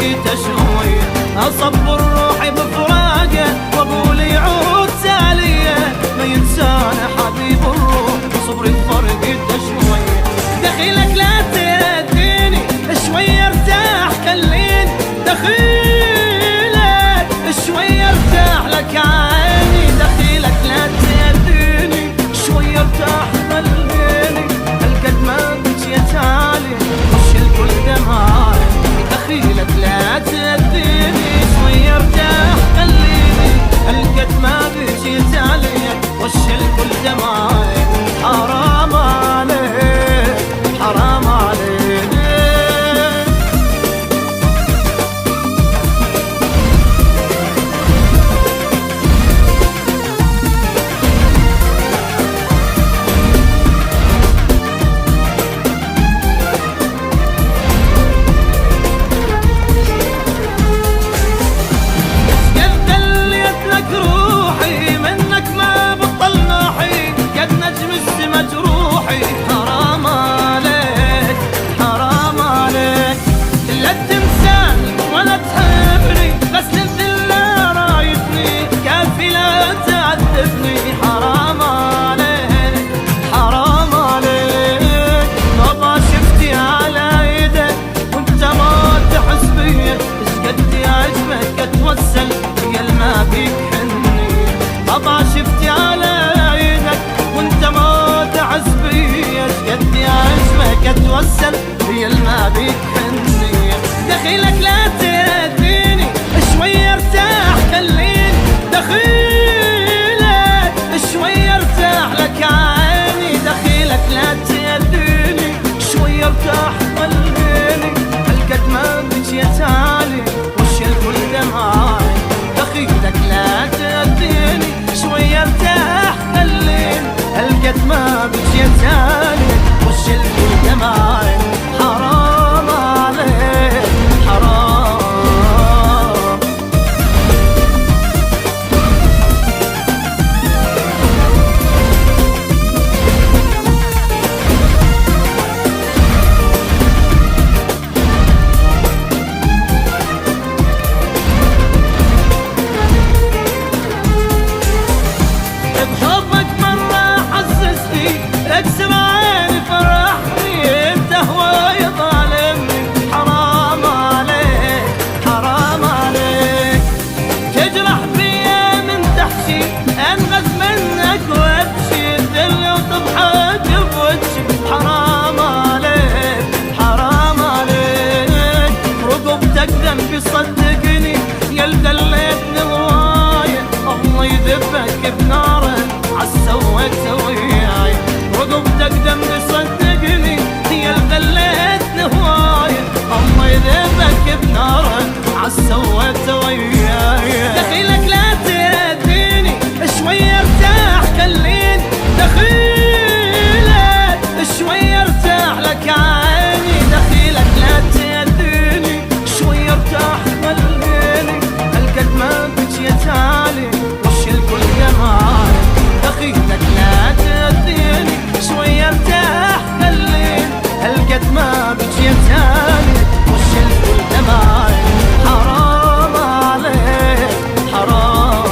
فرقته شوية، اصبر روحي بفراقه واقول يعود تاليه، ما ينسانا حبيب الروح صبري بفرقته شوية. دخيلك لا تهديني شوية ارتاح خليني، دخيلك شوية ارتاح لك عيني، دخيلك لا تهديني شوية ارتاح خليني، هالقد ما بجيت علي وش الكل دمعي، دخيلك لا تهديني شوية ارتاح خليني، هالقد ما بجيت علي وش الكل دمعي، حرام عليك حرام عليك. طبع شفتي على ايدك وانت ما تعز بي، قدي عزمك اتوسل هي الما بيك حنية، دخيلك لا تهديني شوية ارتاح خليني، دخيلك شوية ارتاح لك عيني، دخيلك لا تهديني شوية ارتاح خليني، هالقد ما بجيت علي وش الكل دمعي، دخيلك لا تهديني شوية ارتاح خليني، هالقد ما بجيت علي وش الكل دمعي، حرام عليك حرام. صدقني يا دليتني هواية الله يذبك بناره عالسويت وياي، رقبتك دمي صدقني يا دليتني هواية الله يذبك بناره عالسويت وياي، دخيلك لا تهديني شوية ارتاح خليني، دخيلك شوية ارتاح لك عيني، دخيلك لا تهديني شوية ارتاح خليني، هالقد ما بجيت علي وش الكل جمالي، دخيلك لا تهديني شوية ارتاح خليني، هالقد ما بجيت علي وش الكل جمالي، حرام عليك حرام.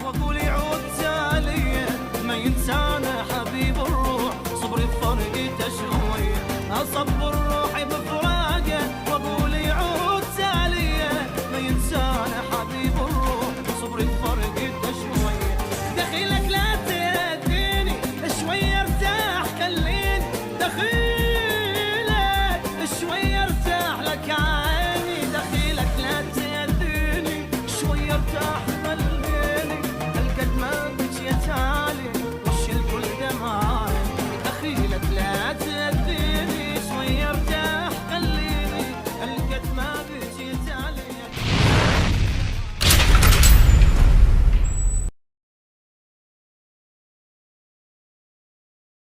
واقول يعود تاليه ما ينسانا حبيب الروح صبري بفرقته شوية، اصبر